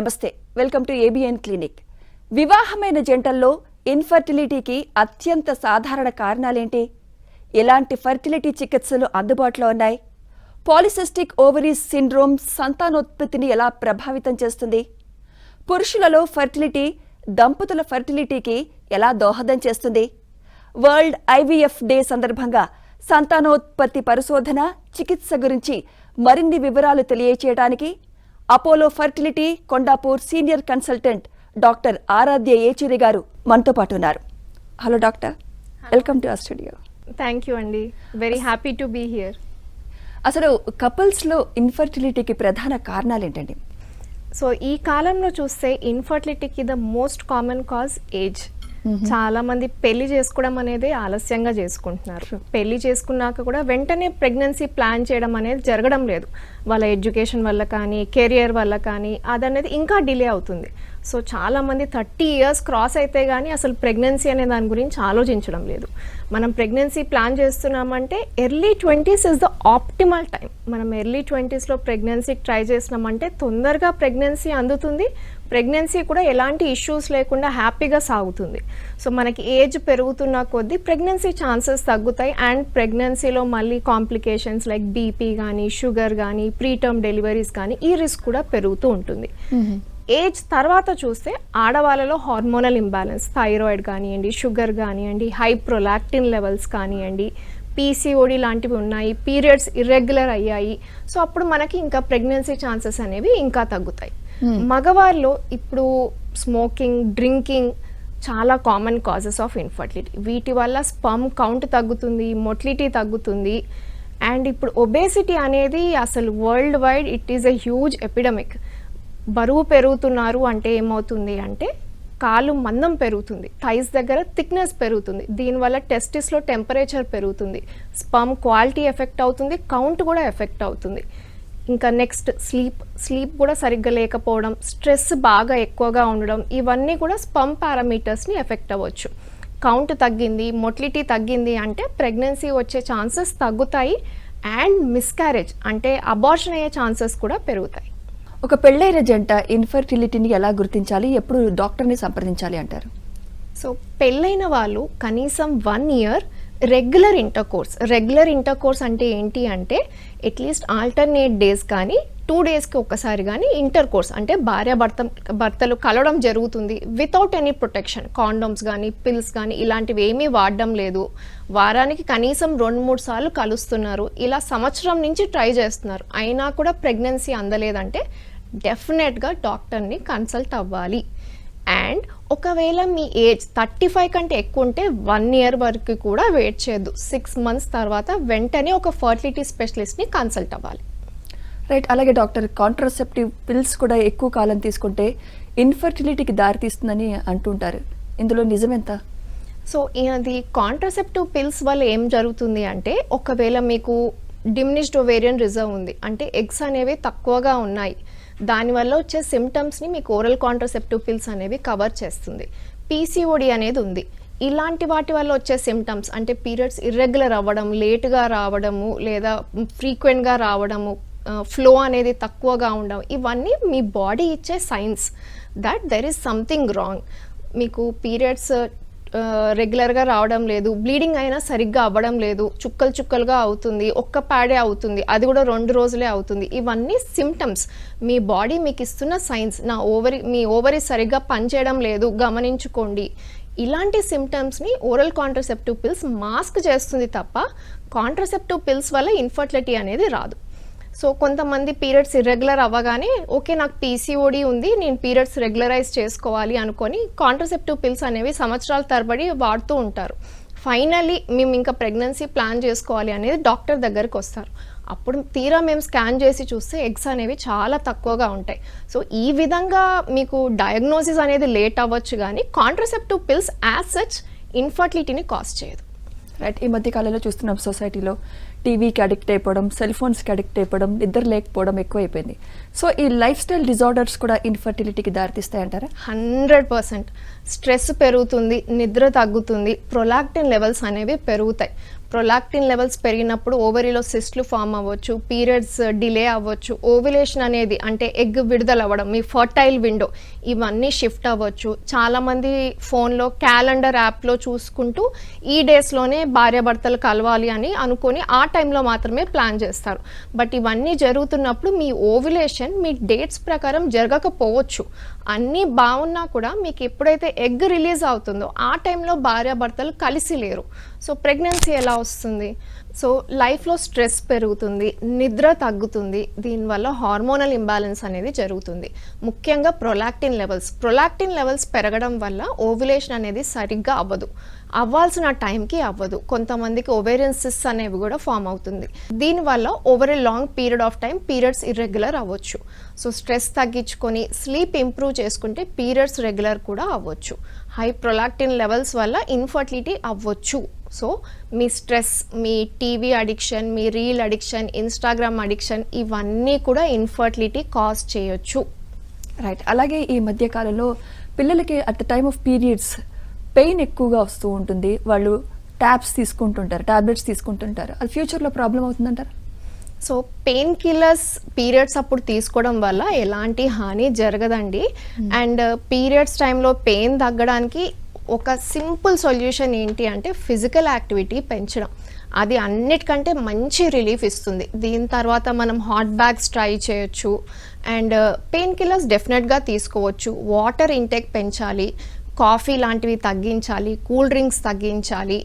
నమస్తే, welcome to ABN clinic. వివాహమైన జంటల్లో ఇన్ఫర్టిలిటీకి అత్యంత సాధారణ కారణాలేంటి? ఎలాంటి ఫర్టిలిటీ చికిత్సలు అందుబాటులో ఉన్నాయి? పాలిసిస్టిక్ ఓవరీస్ సిండ్రోమ్ సంతానోత్పత్తిని ఎలా ప్రభావితం చేస్తుంది? పురుషులలో ఫర్టిలిటీ దంపతుల ఫర్టిలిటీకి ఎలా దోహదం చేస్తుంది? వరల్డ్ ఐవీఎఫ్ డే సందర్భంగా సంతానోత్పత్తి పరిశోధన, చికిత్స గురించి మరిన్ని వివరాలు తెలియచేయడానికి Apollo fertility Kondapur senior consultant doctor Aradhya Yechuri గారు మనతో పాటు ఉన్నారు. Hello doctor, welcome to our studio. Thank you అండి, very happy to be here. అసలు కపుల్స్లో ఇన్ఫర్టిలిటీకి ప్రధాన కారణాలు ఏంటండి? సో ఈ కాలంలో చూస్తే ఇన్ఫర్టిలిటీకి the most common cause age. చాలా మంది పెళ్లి చేసుకోవడం అనేది ఆలస్యంగా చేసుకుంటున్నారు. పెళ్లి చేసుకున్నాక కూడా వెంటనే ప్రెగ్నెన్సీ ప్లాన్ చేయడం అనేది జరగడం లేదు. వాళ్ళ ఎడ్యుకేషన్ వల్ల కానీ, కెరియర్ వల్ల కానీ అదనేది ఇంకా డిలే అవుతుంది. సో చాలామంది 30 years క్రాస్ అయితే కానీ అసలు ప్రెగ్నెన్సీ అనే దాని గురించి ఆలోచించడం లేదు. మనం ప్రెగ్నెన్సీ ప్లాన్ చేస్తున్నామంటే early 20s is the optimal time. మనం ఎర్లీ 20sలో ప్రెగ్నెన్సీకి ట్రై చేసినామంటే తొందరగా ప్రెగ్నెన్సీ అందుతుంది. ప్రెగ్నెన్సీ కూడా ఎలాంటి ఇష్యూస్ లేకుండా హ్యాపీగా సాగుతుంది. సో మనకి ఏజ్ పెరుగుతున్న కొద్దీ ప్రెగ్నెన్సీ ఛాన్సెస్ తగ్గుతాయి. అండ్ ప్రెగ్నెన్సీలో మళ్ళీ కాంప్లికేషన్స్ లైక్ బీపీ కానీ, షుగర్ కానీ, ప్రీటర్మ్ డెలివరీస్ కానీ ఈ రిస్క్ కూడా పెరుగుతూ ఉంటుంది. ఏజ్ తర్వాత చూస్తే ఆడవాళ్ళలో హార్మోనల్ ఇంబ్యాలెన్స్, థైరాయిడ్ కానివ్వండి, షుగర్ కానివ్వండి, హై ప్రొలాక్టిన్ లెవెల్స్ కానివ్వండి, పీసీఓడి లాంటివి ఉన్నాయి, పీరియడ్స్ ఇర్రెగ్యులర్ అయ్యాయి. సో అప్పుడు మనకి ఇంకా ప్రెగ్నెన్సీ ఛాన్సెస్ అనేవి ఇంకా తగ్గుతాయి. మగవారిలో ఇప్పుడు స్మోకింగ్, డ్రింకింగ్ చాలా కామన్ కాజెస్ ఆఫ్ ఇన్ఫర్టిలిటీ. వీటి వల్ల స్పర్మ్ కౌంట్ తగ్గుతుంది, మొటిలిటీ తగ్గుతుంది. అండ్ ఇప్పుడు ఒబేసిటీ అనేది అసలు world wide it is a huge epidemic. బరువు పెరుగుతున్నారు అంటే ఏమవుతుంది అంటే కాలు మందం పెరుగుతుంది, థైస్ దగ్గర థిక్నెస్ పెరుగుతుంది. దీనివల్ల టెస్టిస్లో టెంపరేచర్ పెరుగుతుంది, స్పర్మ్ క్వాలిటీ ఎఫెక్ట్ అవుతుంది, కౌంట్ కూడా ఎఫెక్ట్ అవుతుంది. ఇంకా నెక్స్ట్ స్లీప్ కూడా సరిగ్గా లేకపోవడం, స్ట్రెస్ బాగా ఎక్కువగా ఉండడం, ఇవన్నీ కూడా స్పర్మ్ పారామీటర్స్ని ఎఫెక్ట్ అవ్వచ్చు. కౌంట్ తగ్గింది, మొటిలిటీ తగ్గింది అంటే ప్రెగ్నెన్సీ వచ్చే ఛాన్సెస్ తగ్గుతాయి. అండ్ మిస్క్యారేజ్ అంటే అబార్షన్ అయ్యే ఛాన్సెస్ కూడా పెరుగుతాయి. ఒక పెళ్ళైన జంట ఇన్ఫర్టిలిటీని ఎలా గుర్తించాలి, ఎప్పుడు డాక్టర్ని సంప్రదించాలి అంటారు? సో పెళ్ళైన వాళ్ళు కనీసం 1 year రెగ్యులర్ ఇంటర్కోర్స్ అంటే ఏంటి అంటే అట్లీస్ట్ ఆల్టర్నేట్ డేస్ కానీ 2 daysకి ఒక్కసారి కానీ ఇంటర్కోర్స్ అంటే భర్తలు కలవడం జరుగుతుంది వితౌట్ ఎనీ ప్రొటెక్షన్. కాండోమ్స్ కానీ, పిల్స్ కానీ ఇలాంటివి ఏమీ వాడడం లేదు. వారానికి కనీసం 2-3 సార్లు కలుస్తున్నారు. ఇలా సంవత్సరం నుంచి ట్రై చేస్తున్నారు, అయినా కూడా ప్రెగ్నెన్సీ అందలేదంటే డెఫినెట్గా డాక్టర్ని కన్సల్ట్ అవ్వాలి. అండ్ ఒకవేళ మీ ఏజ్ 35 కంటే ఎక్కువ ఉంటే 1 year వరకు కూడా వెయిట్ చేయొద్దు. 6 months తర్వాత వెంటనే ఒక ఫర్టిలిటీ స్పెషలిస్ట్ని కన్సల్ట్ అవ్వాలి. రైట్. అలాగే డాక్టర్, కాంట్రాసెప్టివ్ పిల్స్ కూడా ఎక్కువ కాలం తీసుకుంటే ఇన్ఫర్టిలిటీకి దారితీస్తుందని అంటుంటారు, ఇందులో నిజమెంత? సో ఇది కాంట్రాసెప్టివ్ పిల్స్ వల్ల ఏం జరుగుతుంది అంటే ఒకవేళ మీకు డిమినిష్డ్ ఓవేరియన్ రిజర్వ్ ఉంది అంటే ఎగ్స్ అనేవి తక్కువగా ఉన్నాయి, దానివల్ల వచ్చే సిమ్టమ్స్ని మీకు ఓరల్ కాంట్రాసెప్టివ్ పిల్స్ అనేవి కవర్ చేస్తుంది. పీసీఓడి అనేది ఉంది, ఇలాంటి వాటి వల్ల వచ్చే సిమ్టమ్స్ అంటే పీరియడ్స్ ఇర్రెగ్యులర్ అవ్వడం, లేటుగా రావడము లేదా ఫ్రీక్వెంట్గా రావడము, ఫ్లో అనేది తక్కువగా ఉండడం, ఇవన్నీ మీ బాడీ ఇచ్చే science that there is something wrong. మీకు పీరియడ్స్ రెగ్యులర్గా రావడం లేదు, బ్లీడింగ్ అయినా సరిగ్గా అవ్వడం లేదు, చుక్కలుగా అవుతుంది, ఒక్క ప్యాడే అవుతుంది, అది కూడా 2 రోజులే అవుతుంది. ఇవన్నీ సిమ్టమ్స్, మీ బాడీ మీకు ఇస్తున్న సైన్స్. మీ ఓవరీ సరిగ్గా పనిచేయడం లేదు, గమనించుకోండి. ఇలాంటి సిమ్టమ్స్ని ఓరల్ కాంట్రాసెప్టివ్ పిల్స్ మాస్క్ చేస్తుంది తప్ప కాంట్రాసెప్టివ్ పిల్స్ వల్ల ఇన్ఫర్టిలిటీ అనేది రాదు. సో కొంతమంది పీరియడ్స్ ఇర్రెగ్యులర్ అవ్వగానే ఓకే నాకు పీసీఓడి ఉంది, నేను పీరియడ్స్ రెగ్యులరైజ్ చేసుకోవాలి అనుకొని కాంట్రాసెప్టివ్ పిల్స్ అనేవి సంవత్సరాల తరబడి వాడుతూ ఉంటారు. ఫైనల్లీ మేము ఇంకా ప్రెగ్నెన్సీ ప్లాన్ చేసుకోవాలి అనేది డాక్టర్ దగ్గరికి వస్తారు. అప్పుడు తీరా మేము స్కాన్ చేసి చూస్తే ఎగ్స్ అనేవి చాలా తక్కువగా ఉంటాయి. సో ఈ విధంగా మీకు డయాగ్నోసిస్ అనేది లేట్ అవ్వచ్చు, కానీ కాంట్రాసెప్టివ్ పిల్స్ యాజ్ సచ్ ఇన్ఫర్టిలిటీని కాజ్ చేయదు. రైట్. ఈ మధ్య కాలంలో చూస్తున్నాం సొసైటీలో టీవీకి అడిక్ట్ అయిపోవడం, సెల్ ఫోన్స్కి అడిక్ట్ అయిపోవడం, నిద్ర లేకపోవడం ఎక్కువైపోయింది. సో ఈ లైఫ్ స్టైల్ డిజార్డర్స్ కూడా ఇన్ఫర్టిలిటీకి దారితీస్తాయంటారా? 100%. స్ట్రెస్ పెరుగుతుంది, నిద్ర తగ్గుతుంది, ప్రొలాక్టిన్ లెవెల్స్ అనేవి పెరుగుతాయి. ప్రొలాక్టిన్ లెవెల్స్ పెరిగినప్పుడు ఓవరీలో సిస్ట్లు ఫామ్ అవ్వచ్చు, పీరియడ్స్ డిలే అవ్వచ్చు, ఓవ్యులేషన్ అనేది అంటే ఎగ్ విడుదల అవ్వడం, మీ ఫర్టైల్ విండో ఇవన్నీ షిఫ్ట్ అవ్వచ్చు. చాలామంది ఫోన్లో క్యాలెండర్ యాప్లో చూసుకుంటూ ఈ డేస్లోనే భార్యాభర్తలు కలవాలి అని అనుకొని ఆ టైంలో మాత్రమే ప్లాన్ చేస్తారు. బట్ ఇవన్నీ జరుగుతున్నప్పుడు మీ ఓవ్యులేషన్ మీ డేట్స్ ప్రకారం జరగకపోవచ్చు. అన్నీ బాగున్నా కూడా మీకు ఎప్పుడైతే ఎగ్ రిలీజ్ అవుతుందో ఆ టైంలో భార్యాభర్తలు కలిసి లేరు. సో ప్రెగ్నెన్సీ ఎలా వస్తుంది? సో లైఫ్లో స్ట్రెస్ పెరుగుతుంది, నిద్ర తగ్గుతుంది, దీనివల్ల హార్మోనల్ ఇంబ్యాలెన్స్ అనేది జరుగుతుంది. ముఖ్యంగా ప్రొలాక్టిన్ లెవెల్స్ పెరగడం వల్ల ఓవ్యులేషన్ అనేది సరిగ్గా అవ్వాల్సిన టైంకి అవ్వదు. కొంతమందికి ఓవేరియన్ సిస్ట్స్ అనేవి కూడా ఫామ్ అవుతుంది. దీనివల్ల over a long period of time periods irregular అవ్వచ్చు. సో స్ట్రెస్ తగ్గించుకొని స్లీప్ ఇంప్రూవ్ చేసుకుంటే పీరియడ్స్ రెగ్యులర్ కూడా అవ్వచ్చు. హై ప్రొలాక్టిన్ లెవెల్స్ వల్ల ఇన్ఫర్టిలిటీ అవ్వచ్చు. సో మీ స్ట్రెస్, మీ టీవీ అడిక్షన్, మీ రీల్ అడిక్షన్, ఇన్స్టాగ్రామ్ అడిక్షన్ ఇవన్నీ కూడా ఇన్ఫర్టిలిటీ కాజ్ చేయొచ్చు. రైట్. అలాగే ఈ మధ్య కాలంలో పిల్లలకి at the time of periods pain ఎక్కువగా వస్తూ ఉంటుంది. వాళ్ళు టాబ్లెట్స్ తీసుకుంటుంటారు. అది ఫ్యూచర్లో ప్రాబ్లం అవుతుందంటారు? సో పెయిన్ కిల్లర్స్ పీరియడ్స్ అప్పుడు తీసుకోవడం వల్ల ఎలాంటి హాని జరగదండి. అండ్ పీరియడ్స్ టైంలో పెయిన్ తగ్గడానికి ఒక సింపుల్ సొల్యూషన్ ఏంటి అంటే ఫిజికల్ యాక్టివిటీ పెంచడం. అది అన్నిటికంటే మంచి రిలీఫ్ ఇస్తుంది. దీని తర్వాత మనం హాట్ బ్యాగ్స్ ట్రై చేయొచ్చు. అండ్ పెయిన్ కిల్లర్స్ డెఫినెట్గా తీసుకోవచ్చు. వాటర్ ఇంటేక్ పెంచాలి, కాఫీ లాంటివి తగ్గించాలి, కూల్ డ్రింక్స్ తగ్గించాలి.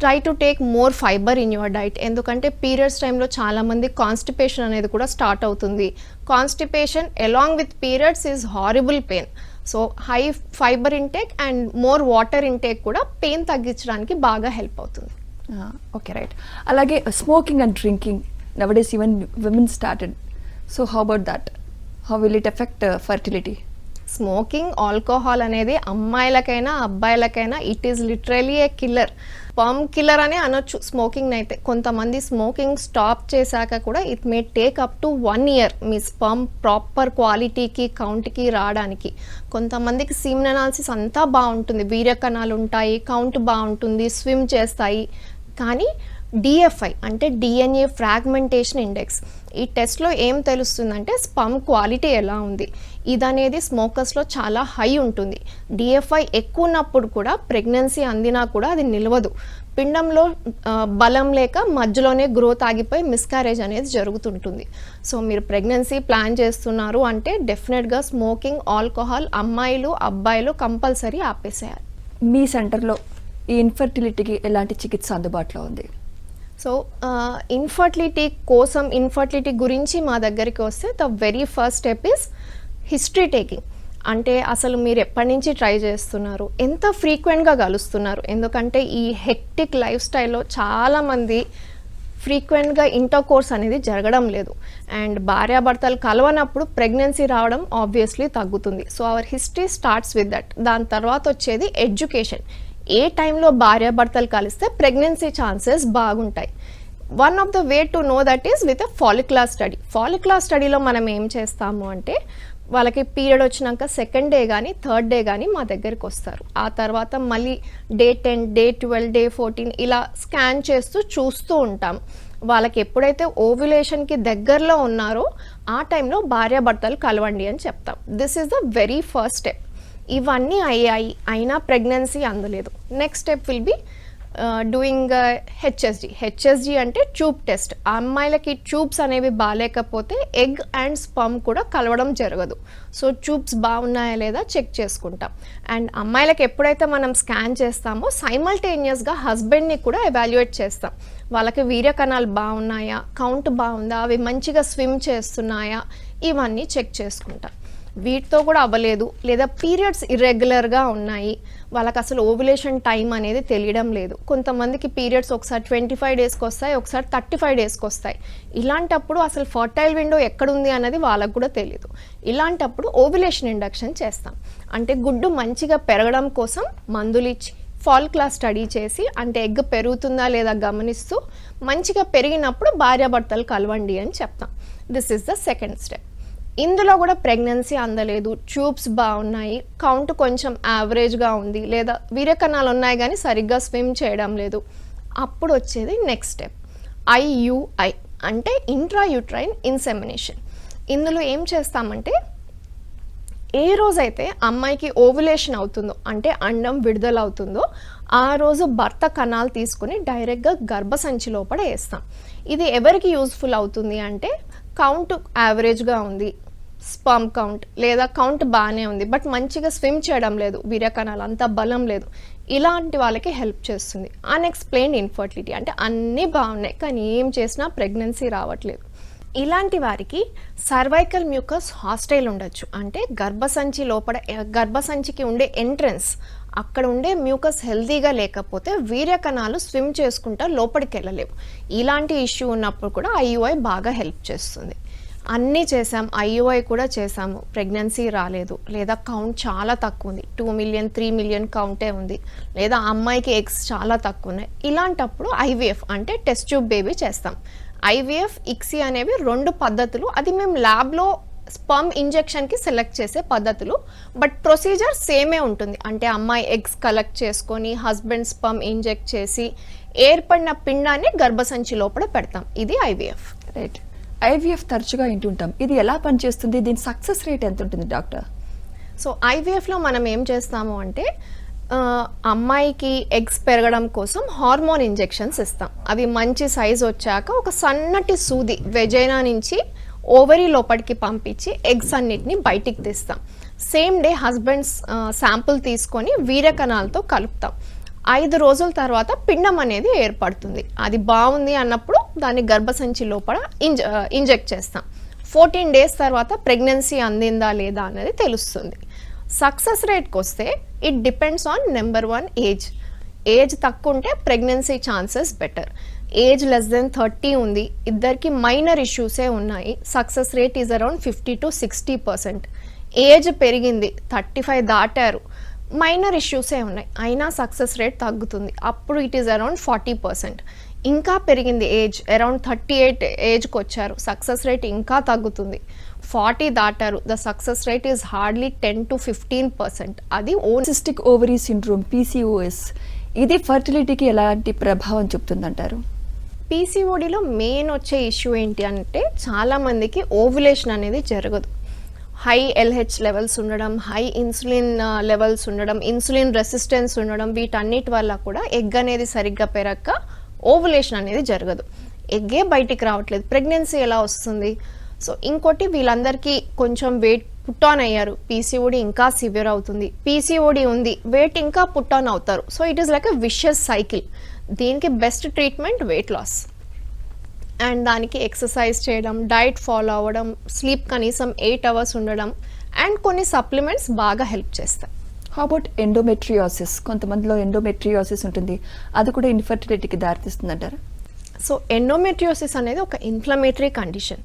Try to take more fibre in your diet. ఎందుకంటే పీరియడ్స్ టైంలో చాలామంది కాన్స్టిపేషన్ అనేది కూడా స్టార్ట్ అవుతుంది. Constipation along with periods is horrible pain. So high fibre intake and more water intake కూడా పెయిన్ తగ్గించడానికి బాగా హెల్ప్ అవుతుంది. Okay, right. అలాగే smoking and drinking nowadays even women started. So how about that? How will it effect fertility? Smoking, alcohol అనేది అమ్మాయిలకైనా అబ్బాయిలకైనా it is literally a killer. Sperm killer అనే అనొచ్చు స్మోకింగ్ అయితే. కొంతమంది స్మోకింగ్ స్టాప్ చేశాక కూడా it may take up to 1 year మీ స్పర్మ్ ప్రాపర్ క్వాలిటీకి కౌంట్కి రావడానికి. కొంతమందికి సీమెన్ అనాలిసిస్ అంతా బాగుంటుంది, వీర్యకణాలు ఉంటాయి, కౌంట్ బాగుంటుంది, స్విమ్ చేస్తాయి. కానీ డిఎఫ్ఐ అంటే డిఎన్ఏ ఫ్రాగ్మెంటేషన్ ఇండెక్స్, ఈ టెస్ట్లో ఏం తెలుస్తుందంటే స్పర్మ్ క్వాలిటీ ఎలా ఉంది. ఇదనేది స్మోకర్స్లో చాలా హై ఉంటుంది. డిఎఫ్ఐ ఎక్కువ ఉన్నప్పుడు కూడా ప్రెగ్నెన్సీ అందినా కూడా అది నిలవదు. పిండంలో బలం లేక మధ్యలోనే గ్రోత్ ఆగిపోయి మిస్క్యారేజ్ అనేది జరుగుతుంటుంది. సో మీరు ప్రెగ్నెన్సీ ప్లాన్ చేస్తున్నారు అంటే డెఫినెట్గా స్మోకింగ్, ఆల్కహాల్ అమ్మాయిలు అబ్బాయిలు కంపల్సరీ ఆపేసేయాలి. మీ సెంటర్లో ఈ ఇన్ఫర్టిలిటీకి ఎలాంటి చికిత్స అందుబాటులో ఉంది? సో ఇన్ఫర్టిలిటీ గురించి మా దగ్గరికి వస్తే the very first step is history taking. అంటే అసలు మీరు ఎప్పటి నుంచి ట్రై చేస్తున్నారు, ఎంత ఫ్రీక్వెంట్గా కలుస్తున్నారు. ఎందుకంటే ఈ హెక్టిక్ లైఫ్ స్టైల్లో చాలామంది ఫ్రీక్వెంట్గా ఇంటర్కోర్స్ అనేది జరగడం లేదు. అండ్ భార్యాభర్తలు కలవనప్పుడు ప్రెగ్నెన్సీ రావడం ఆబ్వియస్లీ తగ్గుతుంది. So our history starts with that. దాని తర్వాత వచ్చేది ఎడ్యుకేషన్. ఏ టైంలో భార్యాభర్తలు కలిస్తే ప్రెగ్నెన్సీ ఛాన్సెస్ బాగుంటాయి. One of the way to know that is with a follicular study. Follicular స్టడీలో మనం ఏం చేస్తాము అంటే వాళ్ళకి పీరియడ్ వచ్చినాక 2nd డే కానీ 3rd డే కానీ మా దగ్గరికి వస్తారు. ఆ తర్వాత మళ్ళీ డే 10, డే 12, డే 14 ఇలా స్కాన్ చేస్తూ చూస్తూ ఉంటాం. వాళ్ళకి ఎప్పుడైతే ఓవ్యులేషన్కి దగ్గరలో ఉన్నారో ఆ టైంలో భార్యాభర్తలు కలవండి అని చెప్తాం. This is the very first step. ఇవన్నీ అయ్యాయి అయినా ప్రెగ్నెన్సీ అందలేదు. Next step will be doing HSG అంటే ట్యూబ్ టెస్ట్. అమ్మాయిలకి ట్యూబ్స్ అనేవి బాగాలేకపోతే ఎగ్ అండ్ స్పర్మ్ కూడా కలవడం జరగదు. సో ట్యూబ్స్ బాగున్నాయా లేదా చెక్ చేసుకుంటాం. అండ్ అమ్మాయిలకి ఎప్పుడైతే మనం స్కాన్ చేస్తామో సైమల్టేనియస్గా హస్బెండ్ని కూడా ఎవాల్యుయేట్ చేస్తాం. వాళ్ళకి వీర్యకణాలు బాగున్నాయా, కౌంట్ బాగుందా, అవి మంచిగా స్విమ్ చేస్తున్నాయా, ఇవన్నీ చెక్ చేసుకుంటాం. వీటితో కూడా అవ్వలేదు లేదా పీరియడ్స్ ఇర్రెగ్యులర్గా ఉన్నాయి, వాళ్ళకి అసలు ఓవ్యులేషన్ టైం అనేది తెలియడం లేదు. కొంతమందికి పీరియడ్స్ ఒకసారి 25 డేస్కి వస్తాయి, ఒకసారి 35 డేస్కి వస్తాయి. ఇలాంటప్పుడు అసలు ఫర్టైల్ విండో ఎక్కడుంది అన్నది వాళ్ళకు కూడా తెలియదు. ఇలాంటప్పుడు ఓవ్యులేషన్ ఇండక్షన్ చేస్తాం. అంటే గుడ్డు మంచిగా పెరగడం కోసం మందులు ఇచ్చి ఫాలిక్యులర్ స్టడీ చేసి అంటే ఎగ్ పెరుగుతుందా లేదా గమనిస్తూ మంచిగా పెరిగినప్పుడు భార్యాభర్తలు కలవండి అని చెప్తాం. This is the second step. ఇందులో కూడా ప్రెగ్నెన్సీ అందలేదు, ట్యూబ్స్ బాగున్నాయి, కౌంట్ కొంచెం యావరేజ్గా ఉంది లేదా వీర్యకణాలు ఉన్నాయి కానీ సరిగ్గా స్విమ్ చేయడం లేదు. అప్పుడు వచ్చేది నెక్స్ట్ స్టెప్ IUI అంటే ఇంట్రాయూట్రైన్ ఇన్సెమినేషన్. ఇందులో ఏం చేస్తామంటే ఏ రోజైతే అమ్మాయికి ఓవులేషన్ అవుతుందో అంటే అండం విడుదల అవుతుందో ఆ రోజు భర్త కణాలు తీసుకుని డైరెక్ట్గా గర్భసంచి లోపల వేస్తాం. ఇది ఎవరికి యూజ్ఫుల్ అవుతుంది అంటే కౌంట్ యావరేజ్గా ఉంది, స్పర్మ్ కౌంట్ లేదా కౌంట్ బాగానే ఉంది బట్ మంచిగా స్విమ్ చేయడం లేదు, వీర్యకణాలు అంత బలం లేదు, ఇలాంటి వాళ్ళకి హెల్ప్ చేస్తుంది. అన్ఎక్స్ప్లెయిన్డ్ ఇన్ఫర్టిలిటీ అంటే అన్నీ బాగున్నాయి కానీ ఏం చేసినా ప్రెగ్నెన్సీ రావట్లేదు. ఇలాంటి వారికి సర్వైకల్ మ్యూకస్ హాస్టైల్ ఉండొచ్చు. అంటే గర్భసంచి లోపల గర్భసంచికి ఉండే ఎంట్రన్స్ అక్కడ ఉండే మ్యూకస్ హెల్తీగా లేకపోతే వీర్యకణాలు స్విమ్ చేసుకుంటా లోపలికి వెళ్ళలేవు. ఇలాంటి ఇష్యూ ఉన్నప్పుడు కూడా IUI బాగా హెల్ప్ చేస్తుంది. అన్నీ చేసాం, IUI కూడా చేసాము, ప్రెగ్నెన్సీ రాలేదు లేదా కౌంట్ చాలా తక్కువ ఉంది, 2 మిలియన్ 3 మిలియన్ కౌంటే ఉంది, లేదా అమ్మాయికి ఎగ్స్ చాలా తక్కువ ఉన్నాయి. ఇలాంటప్పుడు IVF అంటే టెస్ట్ ట్యూబ్ బేబీ చేస్తాం. IVF, ICSI అనేవి 2 పద్ధతులు. అది మేము ల్యాబ్లో స్పర్మ్ ఇంజెక్షన్కి సెలెక్ట్ చేసే పద్ధతులు, బట్ ప్రొసీజర్ సేమే ఉంటుంది. అంటే అమ్మాయి ఎగ్స్ కలెక్ట్ చేసుకొని హస్బెండ్ స్పర్మ్ ఇంజెక్ట్ చేసి ఏర్పడిన పిండాన్ని గర్భసంచి లోపల పెడతాం. ఇది IVF. రైట్. IVF తరచుగా వింటుంటాం, ఇది ఎలా పనిచేస్తుంది, దీని సక్సెస్ రేట్ ఎంత ఉంటుంది డాక్టర్? సో IVFలో మనం ఏం చేస్తాము అంటే అమ్మాయికి ఎగ్స్ పెరగడం కోసం హార్మోన్ ఇంజెక్షన్స్ ఇస్తాం. అవి మంచి సైజ్ వచ్చాక ఒక సన్నటి సూది వెజైనా నుంచి ఓవరీ లోపలికి పంపించి ఎగ్స్ అన్నిటిని బయటికి తీస్తాం. సేమ్ డే హస్బెండ్స్ శాంపుల్ తీసుకొని వీర్యకణాలతో కలుపుతాం. 5 రోజుల తర్వాత పిండం అనేది ఏర్పడుతుంది. అది బాగుంది అన్నప్పుడు దాన్ని గర్భసంచి లోపల ఇంజెక్ట్ చేస్తాం. 14 డేస్ తర్వాత ప్రెగ్నెన్సీ అందిందా లేదా అనేది తెలుస్తుంది. సక్సెస్ రేట్కి వస్తే it depends on number 1 age. Age తక్కువ ఉంటే pregnancy chances better. Age less than 30 ఉంది, ఇద్దరికి మైనర్ ఇష్యూసే ఉన్నాయి, success rate is around 50 to 60%. Age పెరిగింది, 35 దాటారు, మైనర్ ఇష్యూసే ఉన్నాయి, అయినా సక్సెస్ రేట్ తగ్గుతుంది, అప్పుడు ఇట్ ఈస్ అరౌండ్ 40%. ఇంకా పెరిగింది ఏజ్, అరౌండ్ 38 ఏజ్కి వచ్చారు, సక్సెస్ రేట్ ఇంకా తగ్గుతుంది. 40 దాటారు, the success rate is hardly 10 to 15%. అది పోలిసిస్టిక్ ఓవరీ సిండ్రోమ్ PCOS, ఇది ఫర్టిలిటీకి ఎలాంటి ప్రభావం చూపుతుందంటారు? PCODలో మెయిన్ వచ్చే ఇష్యూ ఏంటి అంటే చాలామందికి ఓవులేషన్ అనేది జరగదు. హై LH లెవెల్స్ ఉండడం, హై ఇన్సులిన్ లెవెల్స్ ఉండడం, ఇన్సులిన్ రెసిస్టెన్స్ ఉండడం, వీటన్నిటి వల్ల కూడా ఎగ్ అనేది సరిగ్గా పెరగక ఓవులేషన్ అనేది జరగదు. ఎగ్గే బయటికి రావట్లేదు, ప్రెగ్నెన్సీ ఎలా వస్తుంది? సో ఇంకోటి వీళ్ళందరికీ కొంచెం వెయిట్ పుట్ ఆన్ అయ్యారు, PCOD ఇంకా సివియర్ అవుతుంది, PCOD ఉంది, వెయిట్ ఇంకా పుట్ ఆన్ అవుతారు. So it is like a vicious cycle. దీనికి best treatment weight loss and దానికి ఎక్సర్సైజ్ చేయడం, డైట్ ఫాలో అవ్వడం, స్లీప్ కనీసం 8 hours ఉండడం అండ్ కొన్ని సప్లిమెంట్స్ బాగా హెల్ప్ చేస్తాయి. How about endometriosis? కొంతమందిలో ఎండోమెట్రియోసిస్ ఉంటుంది, అది కూడా ఇన్ఫర్టిలిటీకి దారితీస్తుందంటారా? సో ఎండోమెట్రియోసిస్ అనేది ఒక ఇన్ఫ్లమేటరీ కండిషన్.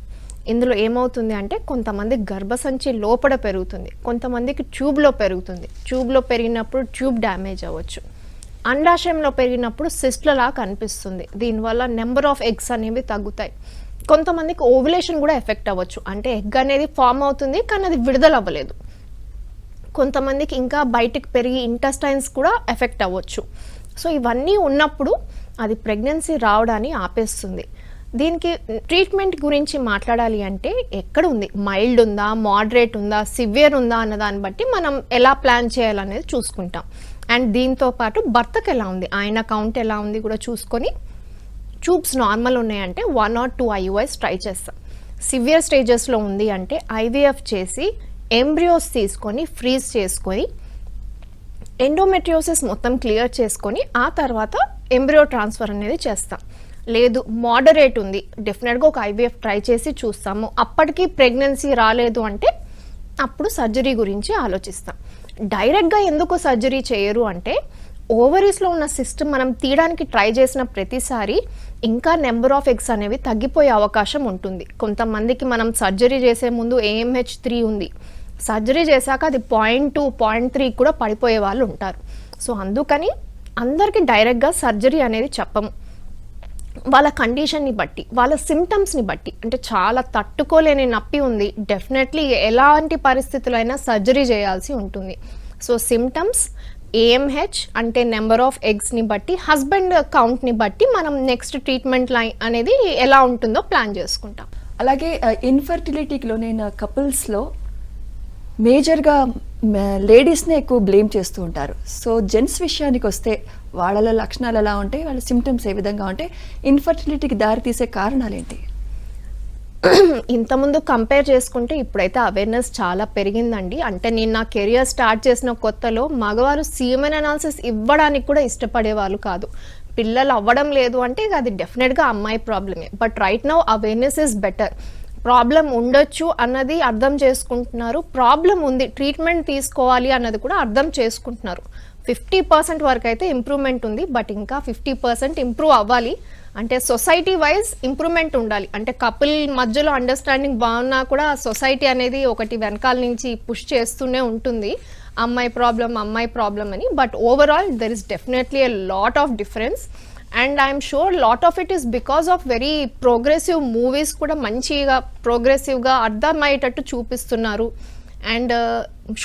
ఇందులో ఏమవుతుంది అంటే కొంతమంది గర్భసంచి లోపల పెరుగుతుంది, కొంతమందికి ట్యూబ్లో పెరుగుతుంది. ట్యూబ్లో పెరిగినప్పుడు ట్యూబ్ డ్యామేజ్ అవ్వచ్చు, అండాశయంలో పెరిగినప్పుడు సిస్ట్లలా కనిపిస్తుంది, దీనివల్ల నెంబర్ ఆఫ్ ఎగ్స్ అనేవి తగ్గుతాయి. కొంతమందికి ఓవులేషన్ కూడా ఎఫెక్ట్ అవ్వచ్చు, అంటే ఎగ్ అనేది ఫామ్ అవుతుంది కానీ అది విడుదల అవ్వలేదు. కొంతమందికి ఇంకా బయటికి పెరిగి ఇంటెస్టైన్స్ కూడా ఎఫెక్ట్ అవ్వచ్చు. సో ఇవన్నీ ఉన్నప్పుడు అది ప్రెగ్నెన్సీ రావడాన్ని ఆపేస్తుంది. దీనికి ట్రీట్మెంట్ గురించి మాట్లాడాలి అంటే ఎక్కడ ఉంది, మైల్డ్ ఉందా, మోడరేట్ ఉందా, సివియర్ ఉందా అన్న దాన్ని బట్టి మనం ఎలా ప్లాన్ చేయాలనేది చూసుకుంటాం. అండ్ దీంతో పాటు భర్తకు ఎలా ఉంది, ఆయన కౌంట్ ఎలా ఉంది కూడా చూసుకొని ట్యూబ్స్ నార్మల్ ఉన్నాయంటే 1 or 2 IUIs ట్రై చేస్తాం. సివియర్ స్టేజెస్లో ఉంది అంటే IVF చేసి ఎంబ్రియోస్ తీసుకొని ఫ్రీజ్ చేసుకొని ఎండోమెట్రియోసిస్ మొత్తం క్లియర్ చేసుకొని ఆ తర్వాత ఎంబ్రియో ట్రాన్స్ఫర్ అనేది చేస్తాం. లేదు మోడరేట్ ఉంది, డెఫినెట్గా ఒక IVF ట్రై చేసి చూస్తాము, అప్పటికి ప్రెగ్నెన్సీ రాలేదు అంటే అప్పుడు సర్జరీ గురించి ఆలోచిస్తాం. డైరెక్ట్గా ఎందుకు సర్జరీ చేయరు అంటే ఓవరీస్లో ఉన్న సిస్టమ్ మనం తీయడానికి ట్రై చేసిన ప్రతిసారి ఇంకా నెంబర్ ఆఫ్ ఎగ్స్ అనేవి తగ్గిపోయే అవకాశం ఉంటుంది. కొంతమందికి మనం సర్జరీ చేసే ముందు AMH3 ఉంది, సర్జరీ చేశాక అది 0.2, 0.3 కూడా పడిపోయే వాళ్ళు ఉంటారు. సో అందుకని అందరికీ డైరెక్ట్గా సర్జరీ అనేది చెప్పము. వాళ్ళ కండిషన్ని బట్టి, వాళ్ళ సిమ్టమ్స్ని బట్టి, అంటే చాలా తట్టుకోలేని నొప్పి ఉంది, డెఫినెట్లీ ఎలాంటి పరిస్థితులైనా సర్జరీ చేయాల్సి ఉంటుంది. సో సిమ్టమ్స్, ఏఎంహెచ్ అంటే నెంబర్ ఆఫ్ ఎగ్స్ని బట్టి, హస్బెండ్ కౌంట్ని బట్టి మనం నెక్స్ట్ ట్రీట్మెంట్ లైన్ అనేది ఎలా ఉంటుందో ప్లాన్ చేసుకుంటాం. అలాగే ఇన్ఫర్టిలిటీకి లోనైన కపుల్స్లో మేజర్గా లేడీస్నే ఎక్కువ బ్లేమ్ చేస్తూ ఉంటారు. సో జెంట్స్ విషయానికి వస్తే వాళ్ళ లక్షణాలు ఎలా ఉంటాయి, వాళ్ళ సిమ్టమ్స్ ఏ విధంగా ఉంటాయి, ఇన్ఫర్టిలిటీకి దారితీసే కారణాలు ఏంటి? ఇంతకుముందు కంపేర్ చేసుకుంటే ఇప్పుడైతే అవేర్నెస్ చాలా పెరిగిందండి. అంటే నేను నా కెరియర్ స్టార్ట్ చేసిన కొత్తలో మగవారు సీమెన్ అనాలిసిస్ ఇవ్వడానికి కూడా ఇష్టపడేవాళ్ళు కాదు. పిల్లలు అవ్వడం లేదు అంటే అది డెఫినెట్గా అమ్మాయి ప్రాబ్లమే. But right now awareness is better. Problem ఉండొచ్చు అన్నది అర్థం చేసుకుంటున్నారు, ప్రాబ్లం ఉంది ట్రీట్మెంట్ తీసుకోవాలి అన్నది కూడా అర్థం చేసుకుంటున్నారు. 50% వరకు అయితే ఇంప్రూవ్మెంట్ ఉంది, బట్ ఇంకా 50% ఇంప్రూవ్ అవ్వాలి. అంటే సొసైటీ వైజ్ ఇంప్రూవ్మెంట్ ఉండాలి. అంటే కపుల్ మధ్యలో అండర్స్టాండింగ్ బాగున్నా కూడా సొసైటీ అనేది ఒకటి వెనకాల నుంచి పుష్ చేస్తూనే ఉంటుంది, అమ్మాయి ప్రాబ్లం అని. But overall there is definitely a lot of difference. And I'm sure lot of it is because of very progressive movies కూడా మంచిగా ప్రోగ్రెసివ్గా అర్థమయ్యేటట్టు చూపిస్తున్నారు. అండ్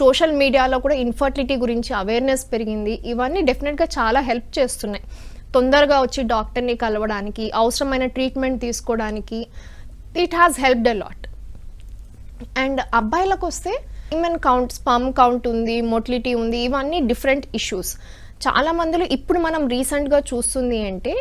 సోషల్ మీడియాలో కూడా ఇన్ఫర్టిలిటీ గురించి అవేర్నెస్ పెరిగింది. ఇవన్నీ డెఫినెట్గా చాలా హెల్ప్ చేస్తున్నాయి. తొందరగా వచ్చి డాక్టర్ని కలవడానికి, అవసరమైన ట్రీట్మెంట్ తీసుకోవడానికి it has helped a lot. And అబ్బాయిలకు వస్తే సీమెన్ కౌంట్, స్పర్మ్ కౌంట్ ఉంది, మోటిలిటీ ఉంది, ఇవన్నీ డిఫరెంట్ ఇష్యూస్. చాలా మందిలో ఇప్పుడు మనం రీసెంట్గా చూస్తుంది అంటే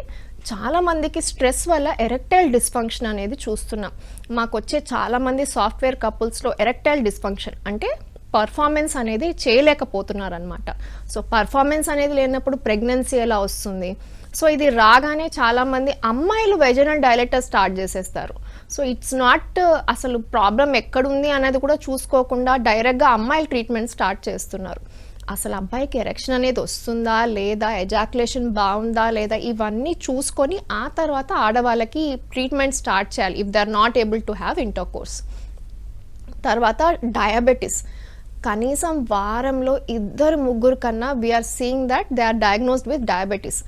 చాలా మందికి స్ట్రెస్ వల్ల ఎరెక్టైల్ డిస్ఫంక్షన్ అనేది చూస్తున్నాం. మాకు వచ్చే చాలామంది సాఫ్ట్వేర్ కపుల్స్లో ఎరెక్టైల్ డిస్ఫంక్షన్ అంటే పర్ఫార్మెన్స్ అనేది చేయలేకపోతున్నారు అనమాట. సో పర్ఫార్మెన్స్ అనేది లేనప్పుడు ప్రెగ్నెన్సీ ఎలా వస్తుంది? సో ఇది రాగానే చాలామంది అమ్మాయిలు వెజనల్ డైలేటర్ స్టార్ట్ చేసేస్తారు. సో ఇట్స్ నాట్ అసలు ప్రాబ్లం ఎక్కడుంది అనేది కూడా చూసుకోకుండా డైరెక్ట్గా అమ్మాయిలు ట్రీట్మెంట్ స్టార్ట్ చేస్తున్నారు. అసలు అబ్బాయికి ఎరెక్షన్ అనేది వస్తుందా లేదా, ఎజాక్యులేషన్ బాగుందా లేదా, ఇవన్నీ చూసుకొని ఆ తర్వాత ఆడవాళ్ళకి ట్రీట్మెంట్ స్టార్ట్ చేయాలి if they are not able to have intercourse. తర్వాత డయాబెటీస్, కనీసం వారంలో 2-3 కన్నా we are seeing that they are diagnosed with diabetes.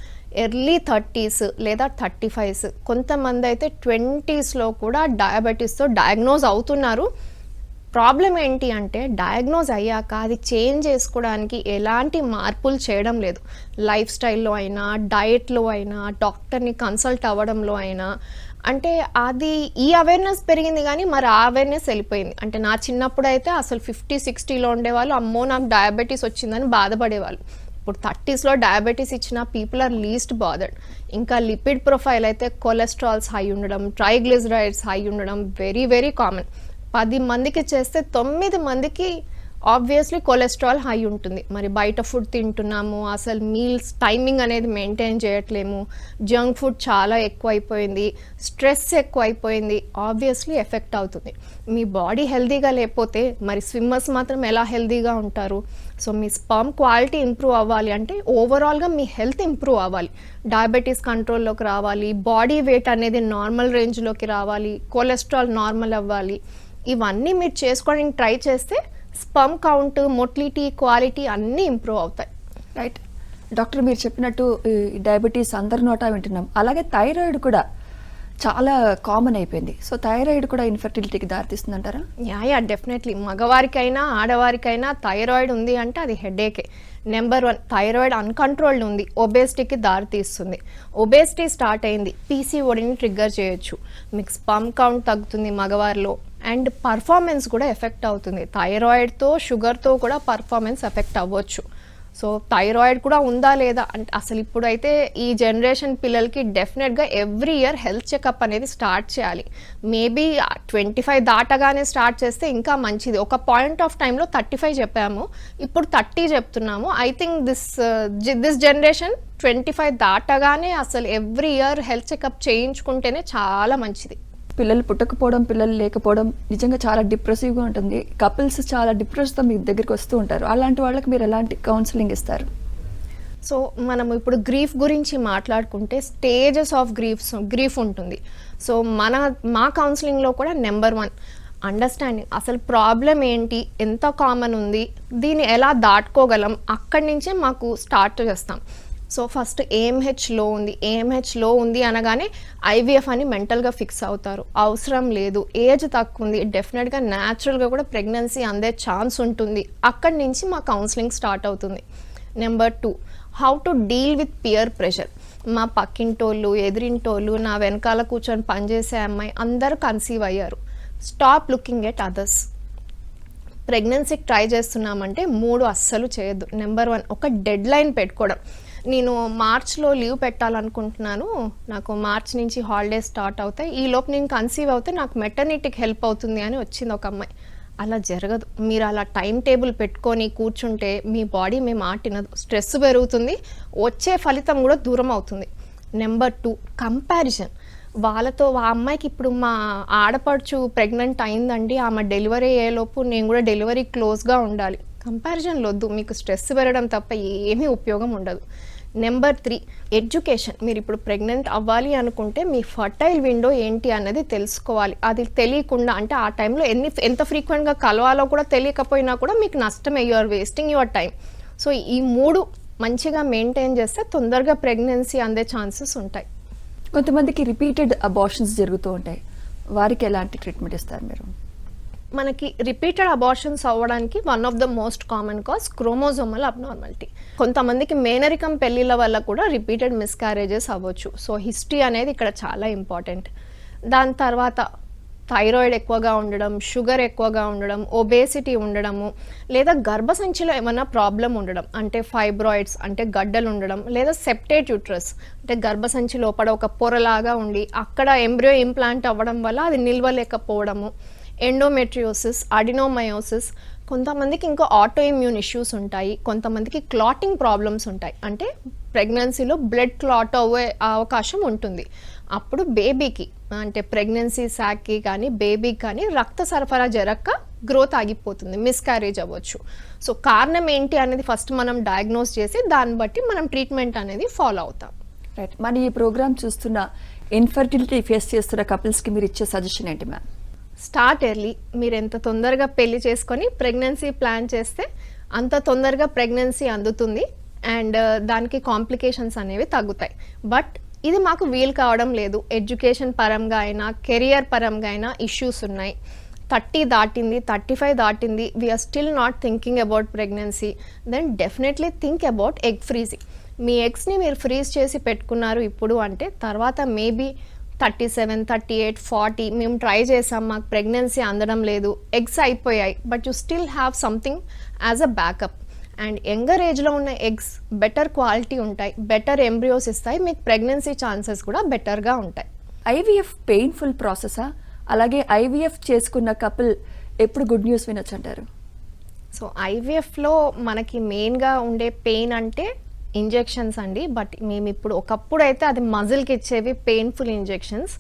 Early 30s లేదా 35s, కొంతమంది అయితే 20sలో కూడా డయాబెటీస్తో డయాగ్నోజ్ అవుతున్నారు. ప్రాబ్లం ఏంటి అంటే డయాగ్నోజ్ అయ్యాక అది చేంజ్ చేసుకోవడానికి ఎలాంటి మార్పులు చేయడం లేదు. లైఫ్ స్టైల్లో అయినా, డయట్లో అయినా, డాక్టర్ని కన్సల్ట్ అవ్వడంలో అయినా. అంటే అది ఈ అవేర్నెస్ పెరిగింది కానీ మరి ఆ అవేర్నెస్ వెళ్ళిపోయింది. అంటే నా చిన్నప్పుడు అయితే అసలు 50-60లో ఉండేవాళ్ళు, అమ్మో నాకు డయాబెటీస్ వచ్చిందని బాధపడేవాళ్ళు. ఇప్పుడు 30sలో డయాబెటీస్ ఇచ్చిన పీపుల్ ఆర్ లీస్ట్ బాదర్డ్. ఇంకా లిపిడ్ ప్రొఫైల్ అయితే కొలెస్ట్రాల్స్ హై ఉండడం, ట్రైగ్లిజరైడ్స్ హై ఉండడం వెరీ వెరీ కామన్. 10 మందికి చేస్తే 9 మందికి ఆబ్వియస్లీ కొలెస్ట్రాల్ హై ఉంటుంది. మరి బయట ఫుడ్ తింటున్నాము, అసలు మీల్స్ టైమింగ్ అనేది మెయింటైన్ చేయట్లేము, జంక్ ఫుడ్ చాలా ఎక్కువైపోయింది, స్ట్రెస్ ఎక్కువైపోయింది, ఆబ్వియస్లీ ఎఫెక్ట్ అవుతుంది. మీ బాడీ హెల్తీగా లేకపోతే మరి స్విమ్మర్స్ మాత్రం ఎలా హెల్తీగా ఉంటారు? సో మీ స్పర్మ్ క్వాలిటీ ఇంప్రూవ్ అవ్వాలి అంటే ఓవరాల్గా మీ హెల్త్ ఇంప్రూవ్ అవ్వాలి, డయాబెటీస్ కంట్రోల్లోకి రావాలి, బాడీ వెయిట్ అనేది నార్మల్ రేంజ్లోకి రావాలి, కొలెస్ట్రాల్ నార్మల్ అవ్వాలి. ఇవన్నీ మీరు చేసుకోవడానికి ట్రై చేస్తే స్పర్మ్ కౌంట్, మోటిలిటీ, క్వాలిటీ అన్నీ ఇంప్రూవ్ అవుతాయి. రైట్ డాక్టర్, మీరు చెప్పినట్టు డయాబెటీస్ అందరి నోటా వింటున్నాం. అలాగే థైరాయిడ్ కూడా చాలా కామన్ అయిపోయింది. సో థైరాయిడ్ కూడా ఇన్ఫర్టిలిటీకి దారితీస్తుందంటారా? Yeah definitely. మగవారికైనా ఆడవారికైనా థైరాయిడ్ ఉంది అంటే అది హెడేకే. నెంబర్ 1 థైరాయిడ్ అన్కంట్రోల్డ్ ఉంది, ఒబేసిటీకి దారితీస్తుంది. ఒబేసిటీ స్టార్ట్ అయింది, పీసీఓడీని ట్రిగ్గర్ చేయొచ్చు, మీకు స్పర్మ్ కౌంట్ తగ్గుతుంది మగవారిలో, అండ్ పర్ఫార్మెన్స్ కూడా ఎఫెక్ట్ అవుతుంది. థైరాయిడ్తో షుగర్తో కూడా పర్ఫార్మెన్స్ ఎఫెక్ట్ అవ్వచ్చు. సో థైరాయిడ్ కూడా ఉందా లేదా అంటే అసలు ఇప్పుడైతే ఈ జనరేషన్ పిల్లలకి డెఫినెట్గా ఎవ్రీ ఇయర్ హెల్త్ చెకప్ అనేది స్టార్ట్ చేయాలి. మేబీ 25 దాటగానే స్టార్ట్ చేస్తే ఇంకా మంచిది. ఒక పాయింట్ ఆఫ్ టైంలో 35 చెప్పాము, ఇప్పుడు 30 చెప్తున్నాము. ఐ థింక్ దిస్ జనరేషన్ 25 దాటగానే అసలు ఎవ్రీ ఇయర్ హెల్త్ చెకప్ చేయించుకుంటేనే చాలా మంచిది. పిల్లలు పుట్టకపోవడం, పిల్లలు లేకపోవడం నిజంగా చాలా డిప్రెసివ్గా ఉంటుంది. కపుల్స్ చాలా డిప్రెస్తో మీ దగ్గరికి వస్తూ ఉంటారు. అలాంటి వాళ్ళకి మీరు ఎలాంటి కౌన్సిలింగ్ ఇస్తారు? సో మనం ఇప్పుడు గ్రీఫ్ గురించి మాట్లాడుకుంటే స్టేజెస్ ఆఫ్ గ్రీఫ్ ఉంటుంది. సో మా కౌన్సిలింగ్లో కూడా నెంబర్ 1 అండర్స్టాండింగ్, అసలు ప్రాబ్లం ఏంటి, ఎంత కామన్ ఉంది, దీన్ని ఎలా దాటుకోగలం, అక్కడి నుంచే మాకు స్టార్ట్ చేస్తాం. సో ఫస్ట్ ఏఎంహెచ్ లో ఉంది అనగానే ఐవీఎఫ్ అని మెంటల్గా ఫిక్స్ అవుతారు. అవసరం లేదు, ఏజ్ తక్కువ ఉంది, డెఫినెట్గా న్యాచురల్గా కూడా ప్రెగ్నెన్సీ అందే ఛాన్స్ ఉంటుంది. అక్కడి నుంచి మా కౌన్సిలింగ్ స్టార్ట్ అవుతుంది. Number 2, how to deal with peer pressure. మా పక్కింటోళ్ళు, ఎదిరింటోళ్ళు, నా వెనకాల కూర్చొని పనిచేసే అమ్మాయి అందరూ కన్సీవ్ అయ్యారు. Stop looking at others. ప్రెగ్నెన్సీకి ట్రై చేస్తున్నామంటే 3 అస్సలు చేయొద్దు. నెంబర్ 1, ఒక డెడ్ లైన్ పెట్టుకోవడం. నేను మార్చ్లో లీవ్ పెట్టాలనుకుంటున్నాను, నాకు మార్చ్ నుంచి హాలిడేస్ స్టార్ట్ అవుతాయి, ఈ లోపు నేను కన్సీవ్ అవుతే నాకు మెటర్నిటీకి హెల్ప్ అవుతుంది అని వచ్చింది ఒక అమ్మాయి. అలా జరగదు. మీరు అలా టైం టేబుల్ పెట్టుకొని కూర్చుంటే మీ బాడీ మీ మాట వినదు, స్ట్రెస్ పెరుగుతుంది, వచ్చే ఫలితం కూడా దూరం అవుతుంది. Number 2, comparison. వాళ్ళతో ఆ అమ్మాయికి ఇప్పుడు మా ఆడపడుచు ప్రెగ్నెంట్ అయిందండి, ఆమె డెలివరీ అయ్యేలోపు నేను కూడా డెలివరీ క్లోజ్గా ఉండాలి. కంపారిజన్లు వద్దు, మీకు స్ట్రెస్ పెరగడం తప్ప ఏమీ ఉపయోగం ఉండదు. Number 3, education. మీరు ఇప్పుడు ప్రెగ్నెంట్ అవ్వాలి అనుకుంటే మీ ఫర్టైల్ విండో ఏంటి అన్నది తెలుసుకోవాలి. అది తెలియకుండా అంటే ఆ టైంలో ఎంత ఫ్రీక్వెంట్గా కలవాలో కూడా తెలియకపోయినా కూడా మీకు నష్టమే, you are wasting your time. So ఈ 3 మంచిగా మెయింటైన్ చేస్తే తొందరగా ప్రెగ్నెన్సీ అందే ఛాన్సెస్ ఉంటాయి. కొంతమందికి రిపీటెడ్ అబార్షన్స్ జరుగుతూ ఉంటాయి, వారికి ఎలాంటి ట్రీట్మెంట్ ఇస్తారు మీరు? మనకి రిపీటెడ్ అబార్షన్స్ అవ్వడానికి one of the most common cause chromosomal abnormality. కొంతమందికి మేనరికం పెళ్ళిళ్ళ వల్ల కూడా రిపీటెడ్ మిస్క్యారేజెస్ అవ్వచ్చు. సో హిస్టరీ అనేది ఇక్కడ చాలా ఇంపార్టెంట్. దాని తర్వాత థైరాయిడ్ ఎక్కువగా ఉండడం, షుగర్ ఎక్కువగా ఉండడం, ఒబేసిటీ ఉండడము, లేదా గర్భసంచిలో ఏమైనా ప్రాబ్లం ఉండడం, అంటే ఫైబ్రాయిడ్స్ అంటే గడ్డలు ఉండడం, లేదా సెప్టేట్ యూట్రస్ అంటే గర్భసంచి లోపల ఒక పొరలాగా ఉండి అక్కడ ఎంబ్రియో ఇంప్లాంట్ అవ్వడం వల్ల అది నిల్వలేకపోవడము, ఎండోమెట్రియోసిస్, అడినోమయోసిస్. కొంతమందికి ఇంకా ఆటో ఇమ్యూన్ ఇష్యూస్ ఉంటాయి, కొంతమందికి క్లాటింగ్ ప్రాబ్లమ్స్ ఉంటాయి, అంటే ప్రెగ్నెన్సీలో బ్లడ్ క్లాట్ అవ్వే అవకాశం ఉంటుంది. అప్పుడు బేబీకి అంటే ప్రెగ్నెన్సీ శాక్కి కానీ బేబీకి కానీ రక్త సరఫరా జరగక గ్రోత్ ఆగిపోతుంది, మిస్క్యారేజ్ అవ్వచ్చు. సో కారణం ఏంటి అనేది ఫస్ట్ మనం డయాగ్నోస్ చేసి దాన్ని బట్టి మనం ట్రీట్మెంట్ అనేది ఫాలో అవుతాం. రైట్. మన ఈ ప్రోగ్రామ్ చూస్తున్న ఇన్ఫర్టిలిటీ ఫేస్ చేస్తున్న కపుల్స్కి మీరు ఇచ్చే సజెషన్ ఏంటి మ్యామ్? Start early. మీరు ఎంత తొందరగా పెళ్లి చేసుకొని ప్రెగ్నెన్సీ ప్లాన్ చేస్తే అంత తొందరగా ప్రెగ్నెన్సీ అందుతుంది అండ్ దానికి కాంప్లికేషన్స్ అనేవి తగ్గుతాయి. బట్ ఇది మాకు వీలు కావడం లేదు, ఎడ్యుకేషన్ పరంగా అయినా కెరియర్ పరంగా అయినా ఇష్యూస్ ఉన్నాయి, 30 దాటింది, 35 దాటింది, we're still not thinking about pregnancy, then definitely think about egg freezing. మీ ఎగ్స్ని మీరు ఫ్రీజ్ చేసి పెట్టుకున్నారు ఇప్పుడు అంటే తర్వాత మేబీ 37, 38, 40 మేము ట్రై చేసాం, మాకు ప్రెగ్నెన్సీ అందడం లేదు, ఎగ్స్ అయిపోయాయి, but you still have something as a backup. And younger ఏజ్లో ఉన్న ఎగ్స్ బెటర్ క్వాలిటీ ఉంటాయి, బెటర్ ఎంబ్రియోస్ ఇస్తాయి, మీకు ప్రెగ్నెన్సీ ఛాన్సెస్ కూడా బెటర్గా ఉంటాయి. ఐవీఎఫ్ పెయిన్ఫుల్ ప్రాసెసా? అలాగే ఐవీఎఫ్ చేసుకున్న కపుల్ ఎప్పుడు గుడ్ న్యూస్ వినొచ్చు అంటారు? సో ఐవీఎఫ్లో మనకి మెయిన్గా ఉండే పెయిన్ అంటే ఇంజెక్షన్స్ అండి. బట్ మేము ఇప్పుడు ఒకప్పుడు అయితే అది మజిల్కి ఇచ్చేవి పెయిన్ఫుల్ ఇంజెక్షన్స్,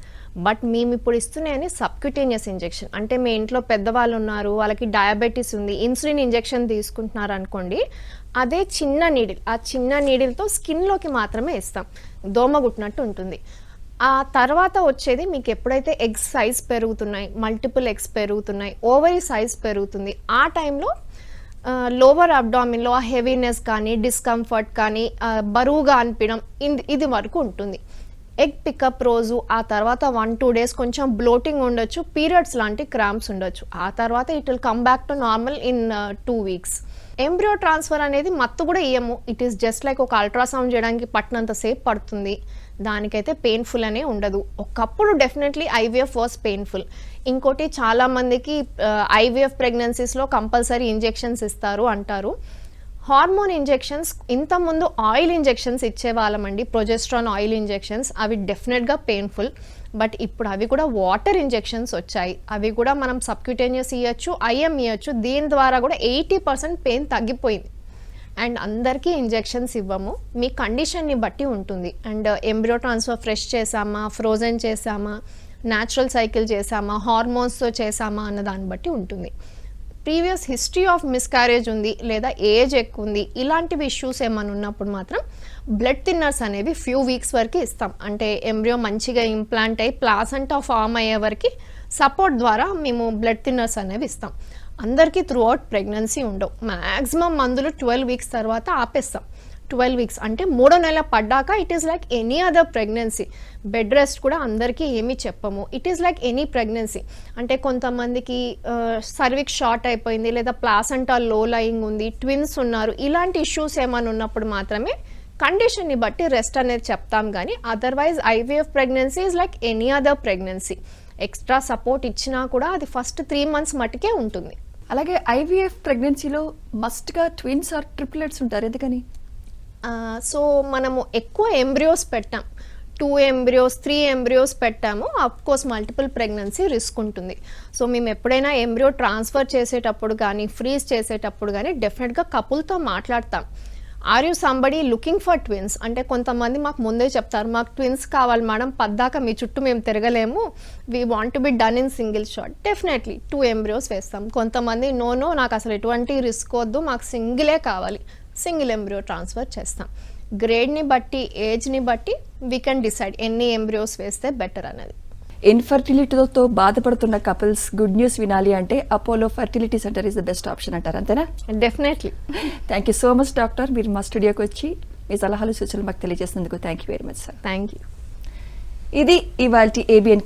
బట్ మేము ఇప్పుడు ఇస్తున్నాయని సబ్క్యూటేనియస్ ఇంజెక్షన్. అంటే మీ ఇంట్లో పెద్దవాళ్ళు ఉన్నారు, వాళ్ళకి డయాబెటీస్ ఉంది, ఇన్సులిన్ ఇంజెక్షన్ తీసుకుంటున్నారు అనుకోండి, అదే చిన్న నీడిల్, ఆ చిన్న నీడిల్తో స్కిన్లోకి మాత్రమే ఇస్తాం, దోమ గుట్టినట్టు ఉంటుంది. ఆ తర్వాత వచ్చేది మీకు ఎప్పుడైతే ఎగ్స్ సైజ్ పెరుగుతున్నాయి, మల్టిపుల్ ఎగ్స్ పెరుగుతున్నాయి, ఓవరీ సైజ్ పెరుగుతుంది, ఆ టైంలో లోవర్ అబ్డామిన్లో ఆ హెవీనెస్ కానీ డిస్కంఫర్ట్ కానీ బరువుగా అనిపించడం ఇది వరకు ఉంటుంది. ఎగ్ పికప్ రోజు ఆ తర్వాత 1-2 డేస్ కొంచెం బ్లోటింగ్ ఉండొచ్చు, పీరియడ్స్ లాంటి క్రాంప్స్ ఉండొచ్చు, ఆ తర్వాత it will come back to normal in 2 weeks. Embryo transfer అనేది మత్తు కూడా ఇయ్యము, ఇట్ ఈస్ జస్ట్ లైక్ ఒక అల్ట్రాసౌండ్ చేయడానికి పట్టినంత సేపు పడుతుంది, దానికైతే పెయిన్ఫుల్ అనే ఉండదు. ఒకప్పుడు డెఫినెట్లీ ఐవీఎఫ్ వాస్ పెయిన్ఫుల్. ఇంకోటి చాలామందికి ఐవీఎఫ్ ప్రెగ్నెన్సీస్లో కంపల్సరీ ఇంజెక్షన్స్ ఇస్తారు అంటారు. హార్మోన్ ఇంజెక్షన్స్ ఇంతకుముందు ఆయిల్ ఇంజెక్షన్స్ ఇచ్చేవాళ్ళమండి, ప్రొజెస్ట్రాన్ ఆయిల్ ఇంజెక్షన్స్, అవి డెఫినెట్గా పెయిన్ఫుల్. బట్ ఇప్పుడు అవి కూడా వాటర్ ఇంజెక్షన్స్ వచ్చాయి, అవి కూడా మనం సబ్క్యూటేనియస్ ఇవ్వచ్చు, ఐఎం ఇవ్వచ్చు, దీని ద్వారా కూడా 80% పెయిన్ తగ్గిపోయింది. అండ్ అందరికీ ఇంజెక్షన్స్ ఇవ్వము, మీ కండిషన్ని బట్టి ఉంటుంది. అండ్ ఎంబ్రియో ట్రాన్స్ఫర్ ఫ్రెష్ చేసామా, ఫ్రోజన్ చేసామా, న్యాచురల్ సైకిల్ చేసామా, హార్మోన్స్తో చేసామా అన్న దాన్ని బట్టి ఉంటుంది. ప్రీవియస్ హిస్టరీ ఆఫ్ మిస్క్యారేజ్ ఉంది లేదా ఏజ్ ఎక్కువ ఉంది, ఇలాంటివి ఇష్యూస్ ఏమైనా ఉన్నప్పుడు మాత్రం బ్లడ్ థిన్నర్స్ అనేవి ఫ్యూ వీక్స్ వరకు ఇస్తాం. అంటే ఎంబ్రియో మంచిగా ఇంప్లాంట్ అయ్యి ప్లాసెంటా ఫామ్ అయ్యే వరకు సపోర్ట్ ద్వారా మేము బ్లడ్ థిన్నర్స్ అనేవి ఇస్తాం. అందరికీ త్రూ అవుట్ ప్రెగ్నెన్సీ ఉండవు, మ్యాక్సిమం మందులు 12 వీక్స్ తర్వాత ఆపేస్తాం. 12 వీక్స్ అంటే 3వ నెల పడ్డాక it is like any other pregnancy. Bed rest కూడా అందరికీ ఏమీ చెప్పము. It is like any pregnancy. అంటే కొంతమందికి సర్విక్స్ షార్ట్ అయిపోయింది, లేదా ప్లాసెంటా లో లయింగ్ ఉంది, ట్విన్స్ ఉన్నారు, ఇలాంటి ఇష్యూస్ ఏమైనా ఉన్నప్పుడు మాత్రమే కండిషన్ని బట్టి రెస్ట్ అనేది చెప్తాం. కానీ otherwise IVF pregnancy is like any other pregnancy. Extra support ఇచ్చినా కూడా అది ఫస్ట్ 3 months మటుకే ఉంటుంది. అలాగే ఐవీఎఫ్ ప్రెగ్నెన్సీలో మస్ట్గా ట్విన్స్ ఆర్ ట్రిప్లెట్స్ ఉంటారు, ఎందుకని? సో మనము ఎక్కువ ఎంబ్రియోస్ పెట్టాం, 2 embryos 3 embryos పెట్టాము. Of course multiple pregnancy risk ఉంటుంది. సో మేము ఎప్పుడైనా ఎంబ్రియో ట్రాన్స్ఫర్ చేసేటప్పుడు కానీ ఫ్రీజ్ చేసేటప్పుడు కానీ డెఫినెట్గా కపుల్తో మాట్లాడతాం. Are you somebody looking for twins? అంటే కొంతమంది మాకు ముందే చెప్తారు, మాకు ట్విన్స్ కావాలి మేడం, పద్దాక మీ చుట్టూ మేము తిరగలేము, we want to be done in single shot. Definitely 2 embryos వేస్తాం. కొంతమంది నో నాకు అసలు ఎటువంటి రిస్క్ వద్దు, మాకు సింగిలే కావాలి, సింగిల్ ఎంబ్రియో ట్రాన్స్ఫర్ చేస్తాం. గ్రేడ్ని బట్టి ఏజ్ని బట్టి వీ కెన్ డిసైడ్ ఎన్ని ఎంబ్రియోస్ వేస్తే బెటర్ అనేది. ఇన్ఫర్టిలిటీతో బాధపడుతున్న కపుల్స్ గుడ్ న్యూస్ వినాలి అంటే Apollo fertility centre is the best option అంటారు, అంతేనా? Definitely. Thank you so much doctor, మీరు మా స్టూడియోకి వచ్చి మీ సలహాలు సూచనలు మాకు తెలియజేసినందుకు thank you very much sir. Thank you. ఇది ఇవాల్టి ఏబిఎన్